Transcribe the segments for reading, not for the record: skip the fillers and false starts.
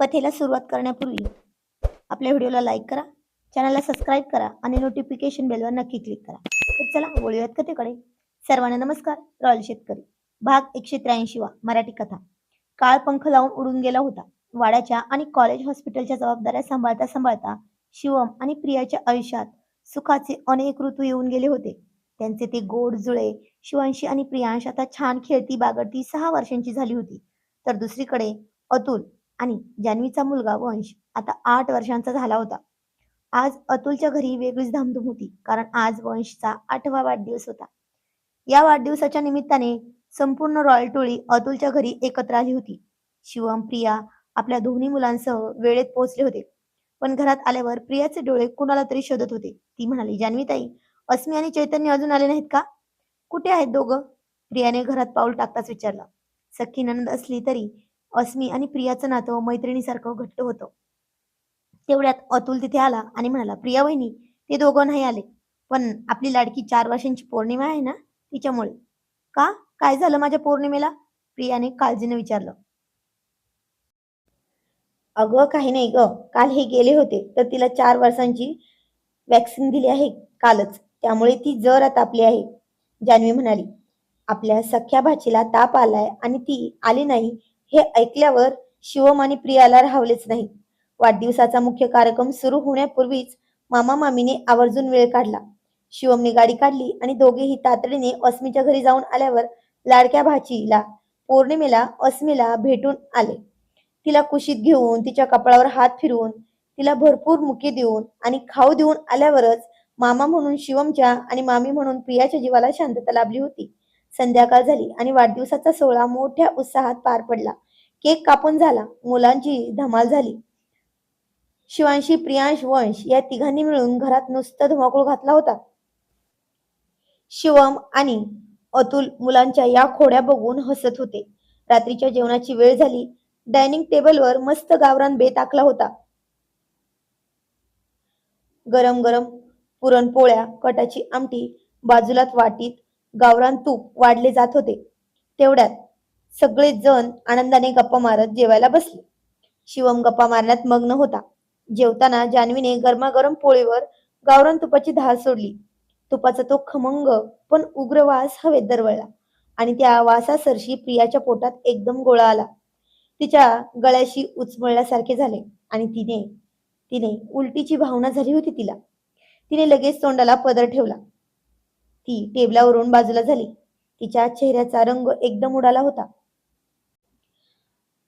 कथेला सुरुवात करण्यापूर्वी आपल्या व्हिडिओला लाईक करा, चॅनलला सबस्क्राईब करा आणि नोटिफिकेशन बेलवर नक्की क्लिक करा. तर चला वळूयात कथेकडे. सर्वांना नमस्कार. रॉयल शेतकरी भाग 183 वा मराठी कथा. काळ पंख लावून उडून गेला होता. वाड्याच्या आणि कॉलेज हॉस्पिटलच्या जबाबदाऱ्या सांभाळता सांभाळता शिवम आणि प्रियाच्या आयुष्यात सुखाचे अनेक ऋतू येऊन गेले होते. त्यांचे ते गोड जुळे शिवांशी आणि प्रियांश आता छान खेळती बागडती 6 वर्षांची झाली होती. तर दुसरीकडे अतुल आणि जान्हवीचा मुलगा वंश आता 8 वर्षांचा झाला होता. आज अतुलच्या घरी वेगळीच धामधूम होती, कारण आज वंशचा 8वा वाढदिवस होता. या वाढदिवसाच्या निमित्ताने संपूर्ण रॉयल टोळी अतुलच्या घरी एकत्र आली होती. शिवम, प्रिया आपल्या दोन्ही मुलांसह वेळेत पोहोचले होते. पण घरात आल्यावर प्रियाचे डोळे कुणाला तरी शोधत होते. ती म्हणाली, "जान्हवीताई, अस्मी आणि चैतन्य अजून आले नाहीत का? कुठे आहेत दोघं?" प्रियाने घरात पाऊल टाकताच विचारलं. सख्खी नणंद असली तरी अस्मी आणि प्रियाचं नातं मैत्रिणीसारखं घट्ट होतं. तेवढ्यात अतुल तिथे आला आणि म्हणाला, "प्रिया वहिनी, ते दोघं नाही आले, पण आपली लाडकी 4 वर्षांची पौर्णिमा आहे ना, तिच्यामुळे." "का? काय झालं माझ्या पौर्णिमेला?" प्रियाने काळजीने विचारलं. "अगं काही नाही ग, काल हे गेले होते तर तिला 4 वर्षांची व्हॅक्सिन दिली आहे कालच, त्यामुळे ती जरा तापली आहे." जान्हवी म्हणाली. आपल्या सख्या भाचीला ताप आलाय आणि ती आली नाही हे ऐकल्यावर शिवम आणि प्रियाला राहवलेच नाही. वाढदिवसाचा मुख्य कार्यक्रम सुरू होण्यापूर्वीच मामा मामीने आवर्जून वेळ काढला. शिवमने गाडी काढली आणि दोघेही तातडीने अस्मीच्या घरी जाऊन आल्यावर लाडक्या भाचीला पौर्णिमेला अस्मीला भेटून आले. तिला कुशीत घेऊन, तिच्या कपाळावर हात फिरवून, तिला भरपूर मुके देऊन आणि खाऊ देऊन आल्यावरच मामा म्हणून शिवमच्या आणि मामी म्हणून प्रियाच्या जीवाला शांतता लाभली होती. संध्याकाळ झाली आणि वाढदिवसाचा सोहळा मोठ्या उत्साहात पार पडला. केक कापून झाला, मुलांची धमाल झाली. शिवांशी, प्रियांश, वंश या तिघांनी मिळून घरात नुसता धुमाकूळ घातला होता. शिवम आणि अतुल मुलांच्या या खोड्या बघून हसत होते. रात्रीच्या जेवणाची वेळ झाली. डायनिंग टेबलवर मस्त गावरान बेत आखला होता. गरम गरम पुरणपोळ्या, कटाची आमटी, बाजूलाच वाटीत गावरान तूप वाढले जात होते. तेवढ्यात सगळे जण आनंदाने गप्पा मारत जेवायला बसले. शिवम गप्पा मारण्यात मग्न होता. जेवताना जान्हवीने गरमागरम पोळीवर गावरान तुपाची धार सोडली. तुपाचा तो खमंग पण उग्र वास हवेत दरवळला आणि त्या वासासरशी प्रियाच्या पोटात एकदम गोळा आला. तिच्या गळ्याशी उचमळल्यासारखे झाले आणि तिने तिने उलटीची भावना झाली होती तिला. तिने लगेच तोंडाला पदर ठेवला. ती टेबलावरून बाजूला झाली. तिच्या चेहऱ्याचा रंग एकदम उडाला होता.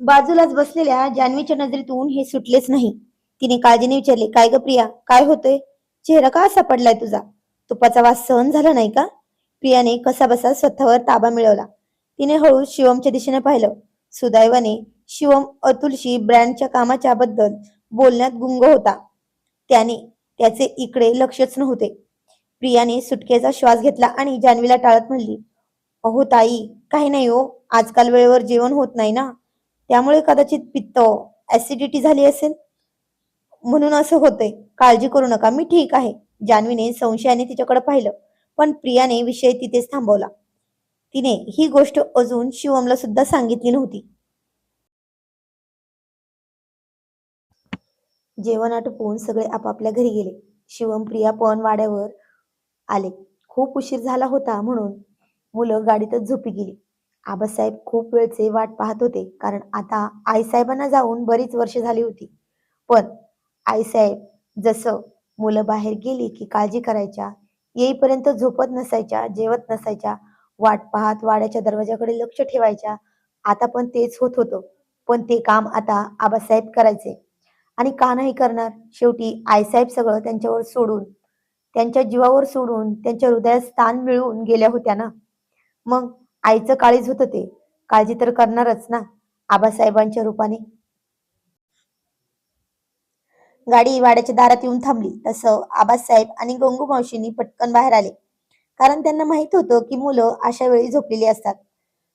बाजूलाच बसलेल्या जान्हवीच्या नजरेतून हे सुटलेच नाही. तिने काळजीने विचारले, "काय ग प्रिया, काय होतंय? चेहरा का असा पडलाय तुझा? तुपाचा वास सहन झाला नाही का?" प्रियाने कसाबसा स्वतःवर ताबा मिळवला. तिने हळू शिवमच्या दिशेने पाहिलं. सुदैवाने शिवम अतुलशी ब्रँडच्या कामाच्या बद्दल बोलण्यात गुंग होता. त्याने त्याचे इकडे लक्षच नव्हते. प्रियाने सुटकेचा श्वास घेतला आणि जान्हवीला टाळत म्हणली, "अहो ताई, काही नाही हो, आजकाल वेळेवर जेवण होत नाही ना, त्यामुळे कदाचित पित्त, ऍसिडिटी झाली असेल, म्हणून असं होतंय. काळजी करू नका, मी ठीक आहे." जान्हवीने संशयाने तिच्याकडे पाहिलं, पण प्रियाने विषय तिथेच थांबवला. तिने ही गोष्ट अजून शिवमला सुद्धा सांगितली नव्हती. जेवण आटोपून सगळे आपापल्या घरी गेले. शिवम, प्रिया पण वाड्यावर आले. खूप उशीर झाला होता म्हणून मुलं गाडीतच झोपी गेली. आबासाहेब खूप वेळचे वाट पाहत होते, कारण आता आईसाहेबांना जाऊन बरीच वर्ष झाली होती. पण आईसाहेब जसं मुलं बाहेर गेली की काळजी करायच्या, येईपर्यंत झोपत नसायच्या, जेवत नसायच्या, वाट पाहत वाड्याच्या दरवाजाकडे लक्ष ठेवायच्या. आता पण तेच होत होतं. पण ते काम आता आबासाहेब करायचे. आणि का नाही करणार? शेवटी आईसाहेब सगळं त्यांच्यावर सोडून, त्यांच्या जीवावर सोडून त्यांच्या हृदयात स्थान मिळवून गेल्या होत्या ना. मग आईचं काळीज होतं ते. काळजी तर करणारच ना आबासाहेबांच्या रूपाने. गाडी वाड्याच्या दारात येऊन थांबली तसं आबासाहेब आणि गंगू मावशींनी पटकन बाहेर आले, कारण त्यांना माहित होतं की मुलं अशा वेळी झोपलेली असतात.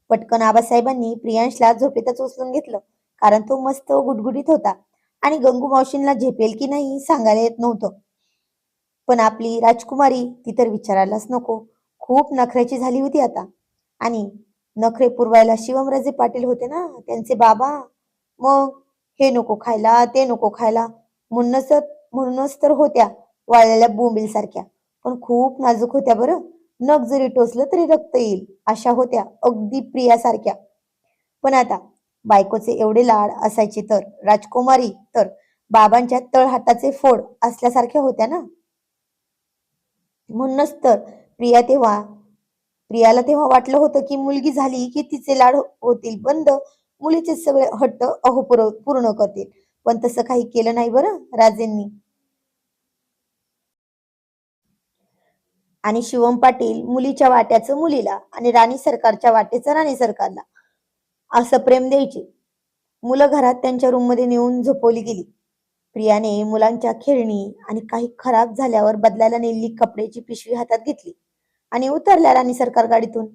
पटकन आबासाहेबांनी प्रियांशला झोपेतच उचलून घेतलं, कारण तो मस्त गुटगुटीत होता आणि गंगू मावशींना झेपेल की नाही सांगायला येत नव्हतं. पण आपली राजकुमारी ती तर विचारायलाच नको. खूप नखऱ्याची झाली होती आता. आणि नखरे पुरवायला शिवमराजे पाटील होते ना त्यांचे बाबा. मग हे नको खायला, ते नको खायला. म्हणूनच म्हणूनच तर होत्या वाळलेल्या बोंबीलसारख्या. पण खूप नाजूक होत्या बरं. नख जरी टोचलं तरी रक्त येईल अशा होत्या, अगदी प्रियासारख्या. पण आता बायकोचे एवढे लाड असायचे तर राजकुमारी तर बाबांच्या तळहाताचे फोड असल्यासारख्या होत्या ना. म्हणूनच तर प्रिया तेव्हा प्रियाला तेव्हा वाटलं होतं की मुलगी झाली की तिचे लाड होतील बंद, मुलीचे सगळे हट्ट अहो पूर्ण करतील. पण तसं काही केलं नाही बरं राजेंनी. आणि शिवम पाटील मुलीच्या वाट्याचं मुलीला आणि राणी सरकारच्या वाटेचं राणी सरकारला असं प्रेम द्यायचे. मुलं घरात त्यांच्या रूममध्ये नेऊन झोपवली गेली. प्रियाने मुलांच्या खेळणी आणि काही खराब झाल्यावर बदलायला नेलेली कपड्याची पिशवी हातात घेतली आणि उतरल्या राणी सरकार गाडीतून.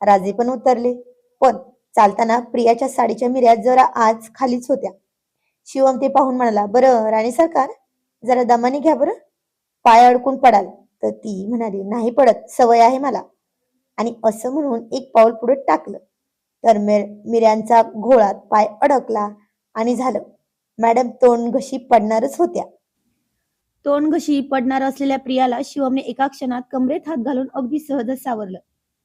राजे पण उतरले. पण चालताना प्रियाच्या साडीच्या मिऱ्या जरा आज खालीच होत्या. शिवम ते पाहून म्हणाला, बरं राणी सरकार, जरा दमाने घ्या बरं, पाय अडकून पडाल. तर ती म्हणाली, नाही पडत, सवय आहे मला. आणि असं म्हणून एक पाऊल पुढे टाकलं तर मिऱ्यांचा घोळात पाय अडकला आणि झालं. मॅडम तोंड घशी पडणारच होत्या. तोंड घशी पडणार असलेल्या प्रियाला शिवमने एका क्षणात कमरेत हात घालून अगदी सहजच सावरलं.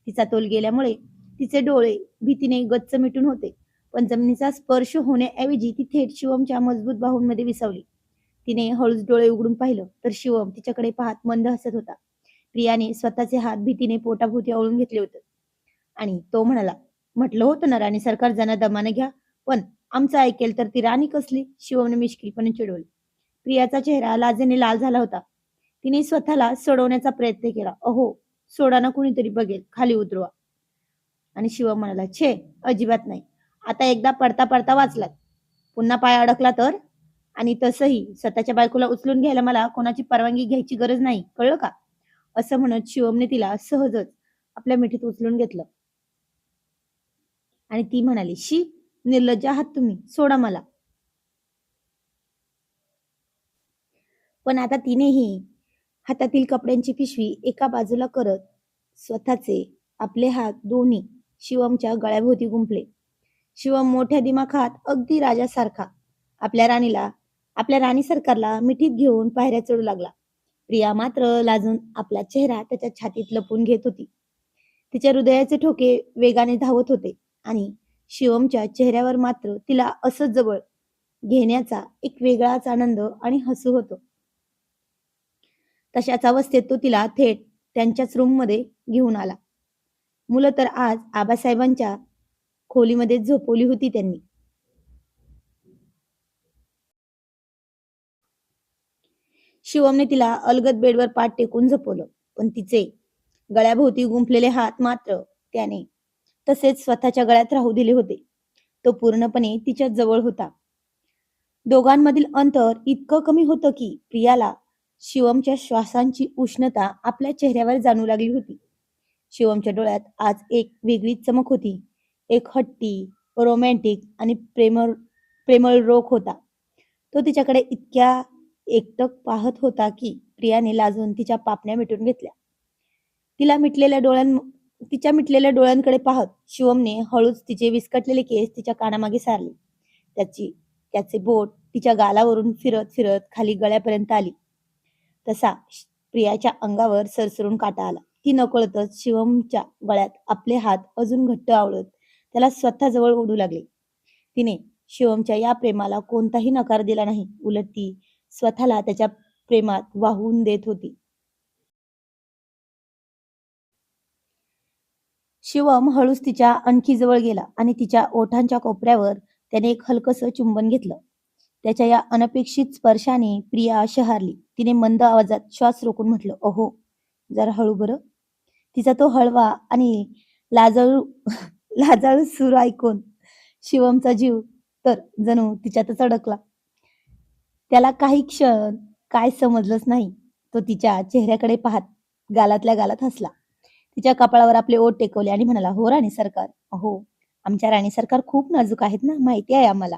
तिचा तोल गेल्यामुळे तिचे डोळे भीतीने गच्च मिटून होते. पण जमिनीचा स्पर्श होण्याऐवजी ती थेट शिवमच्या मजबूत बाहूंमध्ये विसावली. तिने हळूच डोळे उघडून पाहिलं तर शिवम तिच्याकडे पाहत मंद हसत होता. प्रियाने स्वतःचे हात भीतीने पोटाभोवती आवळून घेतले होते आणि तो म्हणाला, म्हटलं होतं ना राणी सरकार, जरा दमाने घ्या. पण आमचं ऐकेल तर ती राणी कसली? शिवमने मिश्किलपणे चिडवले. प्रियाचा चेहरा लाजेने लाल झाला होता. तिने स्वतःला सोडवण्याचा प्रयत्न केला. अहो, सोडा ना, कुणीतरी बघेल, खाली उतरवा. आणि शिवम म्हणाला, छे, अजिबात नाही. आता एकदा पडता पडता वाचलात. पुन्हा पाय अडकला तर? आणि तसंही स्वतःच्या बायकोला उचलून घ्यायला मला कोणाची परवानगी घ्यायची गरज नाही, कळलं का? असं म्हणत शिवमने तिला सहजच आपल्या मिठीत उचलून घेतलं आणि ती म्हणाली, शी, निर्लज्ज आहात तुम्ही, सोडा मला. पण आता तिनेही हातातील कपड्यांची पिशवी एका बाजूला करत स्वतःचे आपले हात दोन्ही शिवमच्या गळ्याभोवती गुंफले. शिवम मोठ्या दिमाखात अगदी राजासारखा आपल्या राणी सरकारला मिठीत घेऊन पायऱ्या चढू लागला. प्रिया मात्र लाजून आपला चेहरा त्याच्या छातीत लपवून घेत होती. तिच्या हृदयाचे ठोके वेगाने धावत होते आणि शिवमच्या चेहऱ्यावर मात्र तिला असं जवळ घेण्याचा एक वेगळाच आनंद आणि हसू होतं. तशाच अवस्थेत तो तिला थेट त्यांच्याच रूममध्ये घेऊन आला. मुलं तर आज आबासाहेबांच्या खोलीमध्ये झोपवली होती त्यांनी. शिवमने तिला अलगद बेडवर पाठ टेकून झोपवलं. पण तिचे गळ्याभोवती गुंफलेले हात मात्र त्याने तसेच स्वतःच्या गळ्यात राहू दिले होते. तो पूर्णपणे तिच्या जवळ होता. दोघांमधील अंतर इतकं कमी होतं की प्रियाला शिवमच्या श्वासांची उष्णता आपल्या चेहऱ्यावर जाणू लागली होती. शिवमच्या डोळ्यात आज एक वेगळीच चमक होती. एक हट्टी, रोमॅन्टिक आणि प्रेमळ प्रेमळ रोख होता. तो तिच्याकडे इतक्या एकटक पाहत होता की प्रियाने लाजून तिच्या पापण्या मिटून घेतल्या. तिला मिटलेल्या डोळ्यां तिच्या मिटलेल्या डोळ्यांकडे पाहत शिवमने हळूच तिचे विस्कटलेले केस तिच्या कानामागे सारले. त्याचे बोट तिच्या गालावरून फिरत फिरत खाली गळ्यापर्यंत आली. तसा प्रियाच्या अंगावर सरसरून काटा आला. ती नकळतच शिवमच्या गळ्यात आपले हात अजून घट्ट आवळत त्याला स्वतःजवळ ओढू लागले. तिने शिवमच्या या प्रेमाला कोणताही नकार दिला नाही. उलट ती स्वतःला त्याच्या प्रेमात वाहून देत होती. शिवम हळूच तिच्या आणखी जवळ गेला आणि तिच्या ओठांच्या कोपऱ्यावर त्याने एक हलकसं चुंबन घेतलं. त्याच्या या अनपेक्षित स्पर्शाने प्रिया शहारली. तिने मंद आवाजात श्वास रोखून म्हटलं, अहो, जरा हळू बरं. तिचा तो हळवा आणि लाजाळू लाजाळू सूर ऐकून शिवमचा जीव तर जणू तिच्यातच अडकला. त्याला काही क्षण काय समजलंच नाही. तो तिच्या चेहऱ्याकडे पाहत गालातल्या गालात हसला. तिच्या कपाळावर आपले ओठ टेकवले आणि म्हणाला, हो राणी सरकार, अहो, आमच्या राणी सरकार खूप नाजूक आहेत ना, माहिती आहे आम्हाला.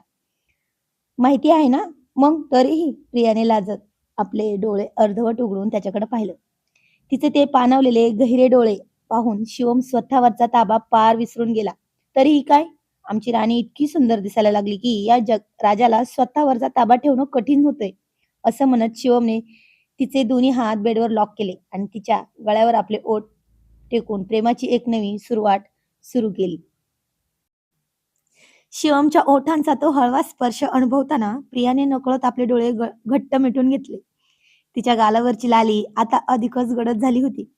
माहिती आहे ना? मग तरीही प्रियाने लाजत आपले डोळे अर्धवट उघडून त्याच्याकडे पाहिलं. तिचे ते पाणावलेले गहिरे डोळे पाहून शिवम स्वतःवरचा ताबा पार विसरून गेला. तरीही काय? आमची राणी इतकी सुंदर दिसायला लागली की या राजाला स्वतःवरचा ताबा ठेवणं कठीण होतंय, असं म्हणत शिवमने तिचे दोन्ही हात बेडवर लॉक केले आणि तिच्या गळ्यावर आपले ओठ टेकून प्रेमाची एक नवी सुरुवात सुरू केली. शिवमच्या ओठांचा तो हळवा स्पर्श अनुभवताना प्रियाने नकळत आपले डोळे घट्ट मिटून घेतले. तिच्या गालावरची लाली आता अधिकच गडद झाली होती.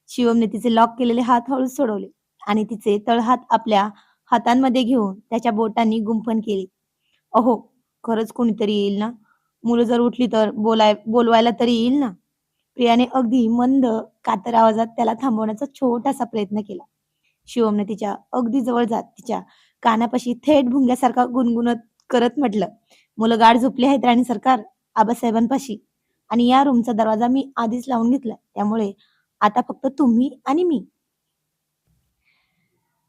शिवमने तिचे लॉक केलेले हात हळूच सोडवले आणि तिचे तळहात आपल्या हातांमध्ये घेऊन त्याच्या बोटांनी गुंफण केली. अहो, खरंच कोणीतरी येईल ना? मुलं जर उठली तर बोलवायला तरी येईल ना? प्रियाने अगदी मंद, कातर आवाजात त्याला थांबवण्याचा छोटासा प्रयत्न केला. शिवमने तिच्या अगदी जवळ जात तिच्या कानापाशी थेट भुंग्यासारखा गुणगुणत करत म्हटलं, "मुलं गाढ झोपली आहेत राणी सरकार, आबासाहेबांपाशी. आणि या रूमचा दरवाजा मी आधीच लावून घेतलाय. त्यामुळे आता फक्त तुम्ही आणि मी."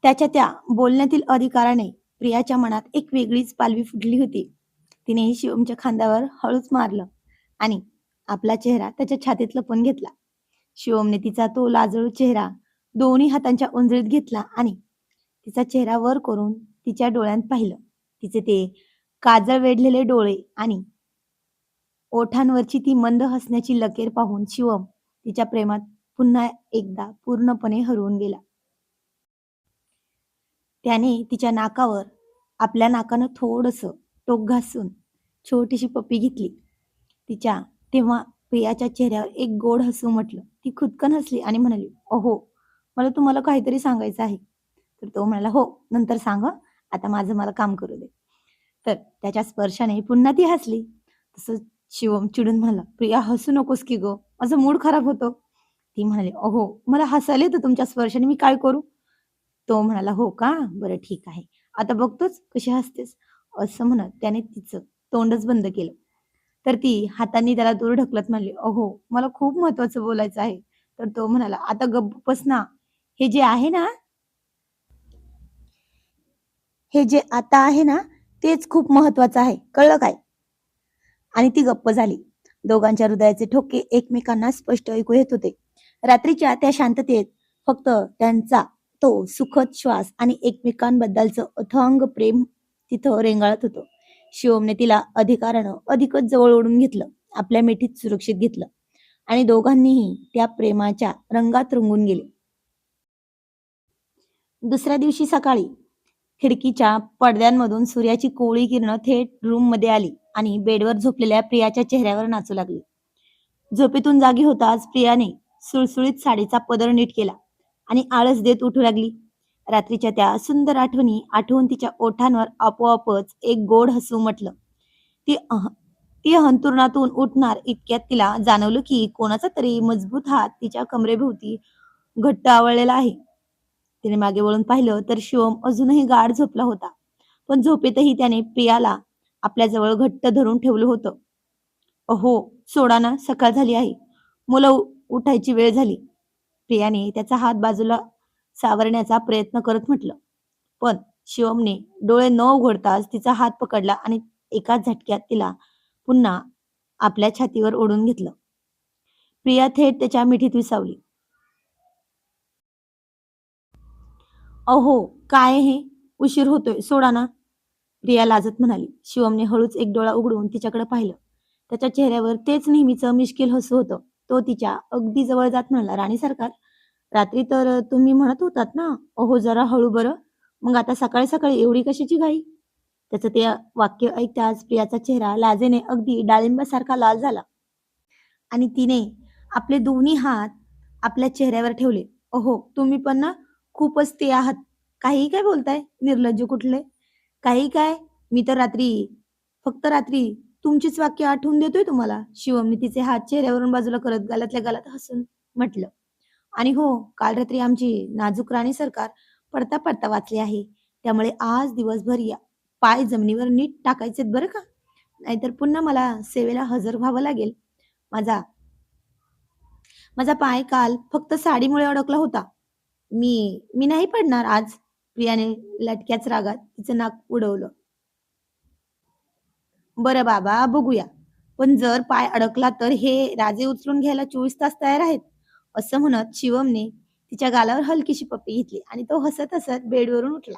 त्याच्या त्या बोलण्यातील अधिकाराने प्रियाच्या मनात एक वेगळीच पालवी फुटली होती. तिने शिवमच्या खांद्यावर हळूच मारलं आणि आपला चेहरा त्याच्या छातीत लपवून घेतला. शिवमने तिचा तो लाजळू चेहरा दोन्ही हातांच्या उंजळीत घेतला आणि तिचा चेहरा वर करून तिच्या डोळ्यात पाहिलं. तिचे ते काजळ वेढलेले डोळे आणि ओठांवरची ती मंद हसण्याची लकीर पाहून शिवम तिच्या प्रेमात पुन्हा एकदा पूर्णपणे हरवून गेला. त्याने तिच्या नाकावर आपल्या नाकानं थोडंसं टोक घासून छोटीशी पप्पी घेतली. तिच्या तेव्हा प्रियाच्या चेहऱ्यावर एक गोड हसू उमटलं. ती खुदकन हसली आणि म्हणाली, "अहो, मला तुम्हाला काहीतरी सांगायचं आहे." तर तो म्हणाला, "हो, नंतर सांग हं. आता माझं मला काम करू दे." तर त्याच्या स्पर्शाने पुन्हा ती हसली. तसंच शिवम चिडून म्हणाला, "प्रिया, हसू नकोस की गं, माझा मूड खराब होतो." ती म्हणाली, "अहो, मला हसायला येतं तुमच्या स्पर्शाने, मी काय करू?" तो म्हणाला, "हो का? बरं ठीक आहे. आता बघतोच कशी हसतेस." असं म्हणत त्याने तिचं तोंडच बंद केलं. तर ती हातांनी त्याला दूर ढकलत म्हणली, "अहो, मला खूप महत्वाचं बोलायचं आहे." तर तो म्हणाला, "आता गप्प बस ना. हे जे आहे ना, हे जे आता आहे ना, तेच खूप महत्वाचं आहे. कळलं काय?" आणि ती गप्प झाली. दोघांच्या हृदयाचे ठोके एकमेकांना स्पष्ट ऐकू येत होते. रात्रीच्या त्या शांततेत फक्त त्यांचा तो सुखद श्वास आणि एकमेकांबद्दलचं अथांग प्रेम तिथं रेंगाळत होतं. शिवमने तिला अधिकारानं अधिकच जवळ ओढून घेतलं, आपल्या मिठीत सुरक्षित घेतलं आणि दोघांनीही त्या प्रेमाच्या रंगात रंगून गेले. दुसऱ्या दिवशी सकाळी खिडकीच्या पडद्यांमधून सूर्याची कोवळी किरणं थेट रूममध्ये आली आणि बेडवर झोपलेल्या प्रियाच्या चेहऱ्यावर नाचू लागली. झोपेतून जागी होताच प्रियाने सुळसुळीत साडीचा पदर नीट केला आणि आळस देत उठू लागली. रात्रीच्या त्या सुंदर आठवणी आठवून तिच्या ओठांवर आपोआपच एक गोड हसू उमटलं. ती ती अंथरुणातून उठणार इतक्यात तिला जाणवलं की कोणाचा तरी मजबूत हात तिच्या कमरेभोवती घट्ट आवळलेला आहे. तिने मागे वळून पाहिलं तर शिवम अजूनही गाढ झोपला होता. पण झोपेतही त्याने प्रियाला आपल्या जवळ घट्ट धरून ठेवलं होतं. "अहो, सोडा ना, सकाळ झाली आहे. मुलं उठायची वेळ झाली." प्रियाने त्याचा हात बाजूला सावरण्याचा प्रयत्न करत म्हटलं. पण शिवमने डोळे न उघडताच तिचा हात पकडला आणि एका झटक्यात तिला पुन्हा आपल्या छातीवर ओढून घेतलं. प्रिया थेट त्याच्या मिठीत विसावली. "अहो, काय हे? उशीर होतोय, सोडा ना." प्रिया लाजत म्हणाली. शिवमने हळूच एक डोळा उघडून तिच्याकडे पाहिलं. त्याच्या चेहऱ्यावर तेच नेहमीचं मिश्किल हसू होतं. तो तिच्या अगदी जवळ जात म्हणाला, "राणी सरकार, रात्री तर तुम्ही म्हणत होतात ना, अहो जरा हळू बरं. मग आता सकाळी सकाळी एवढी कशाची घाई?" त्याचं ते वाक्य ऐकताच प्रियाचा चेहरा लाजेने अगदी डाळिंबासारखा लाल झाला आणि तिने आपले दोन्ही हात आपल्या चेहऱ्यावर ठेवले. "अहो, तुम्ही पण ना खूपच ते आहात. काहीही काय बोलताय, निर्लज्ज कुठले? काही काय? मी तर फक्त रात्री तुमचीच वाक्य आठवून देतोय तुम्हाला." शिवमने तिचे हात चेहऱ्यावरून बाजूला करत गालातल्या गालात हसून म्हटलं, "आणि हो, काल रात्री आमची नाजूक राणी सरकार पडता पडता वाचली आहे. त्यामुळे आज दिवसभर या पाय जमिनीवर नीट टाकायचेत बरं का. नाहीतर पुन्हा मला सेवेला हजर व्हावं लागेल. माझा माझा पाय काल फक्त साडीमुळे अडकला होता. मी मी नाही पडणार आज." प्रियाने लटक्याच रागात तिचं नाक उडवलं. "बरं बाबा, बघूया. पण जर पाय अडकला तर हे राजे उचलून घ्यायला 24 तास तयार आहेत." असं म्हणत शिवमने तिच्या गालावर हलकीशी पप्पी घेतली आणि तो हसत हसत बेडवरून उठला.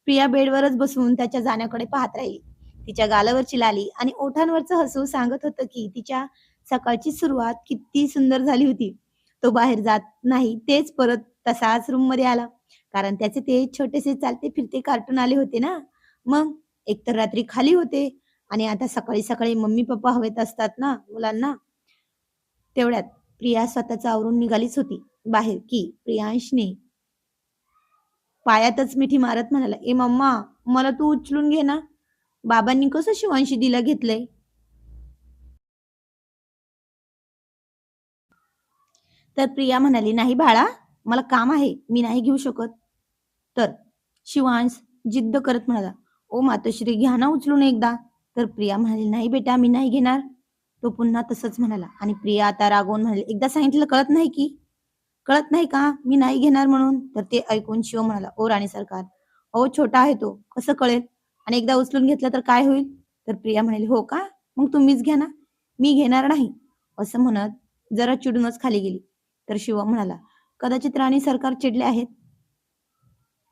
प्रिया बेडवरच बसून त्याच्या जाण्याकडे पाहत राहिली. तिच्या गालावरची लाली आणि ओठांवरचं हसू सांगत होतं की तिच्या सकाळची सुरुवात किती सुंदर झाली होती. तो बाहेर जात नाही, तेच परत तसाच रूममध्ये आला. कारण त्याचे ते छोटेसे चालते फिरते कार्टून आले होते ना. मग एकतर रात्री खाली होते आणि आता सकाळी सकाळी मम्मी पप्पा हवेत असतात ना मुलांना. तेवढ्यात प्रिया स्वतःच आवरून निघालीच होती बाहेर की प्रियांशने पायातच मिठी मारत म्हणाला, "ए मम्मा, मला तू उचलून घे ना. बाबांनी कसं शिवांशी दिला घेतलंय." तर प्रिया म्हणाली, "नाही बाळा, मला काम आहे. मी नाही घेऊ शकत." तर शिवांश जिद्द करत म्हणाला, "ओ मातोश्री, घ्या ना उचलून एकदा." तर प्रिया म्हणाली, "नाही बेटा, मी नाही घेणार." तो पुन्हा तसंच म्हणाला आणि प्रिया आता रागवून म्हणाली, "एकदा सांगितलं कळत नाही की? कळत नाही का मी नाही घेणार म्हणून?" तर ते ऐकून शिव म्हणाला, "ओ राणी सरकार, अहो छोटा आहे तो, कसं कळेल? आणि एकदा उचलून घेतलं तर काय होईल?" तर प्रिया म्हणाली, "हो का? मग तुम्हीच घ्या ना. मी घेणार नाही." असं म्हणत जरा चिडूनच खाली गेली. तर शिव म्हणाला, "कदाचित राणी सरकार चिडले आहेत.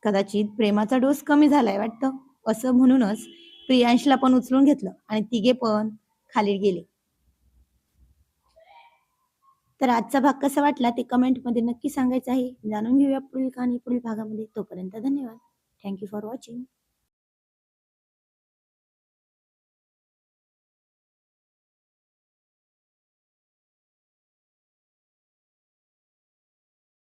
कदाचित प्रेमाचा डोस कमी झालाय वाटतं." असं म्हणूनच प्रियांशला पण उचलून घेतलं आणि तिघे पण खाली गेले. तर आजचा भाग कसा वाटला ते कमेंटमध्ये नक्की सांगायचं आहे. जाणून घेऊया पुढील कहाणी पुढील भागामध्ये. तोपर्यंत धन्यवाद. Thank you for watching.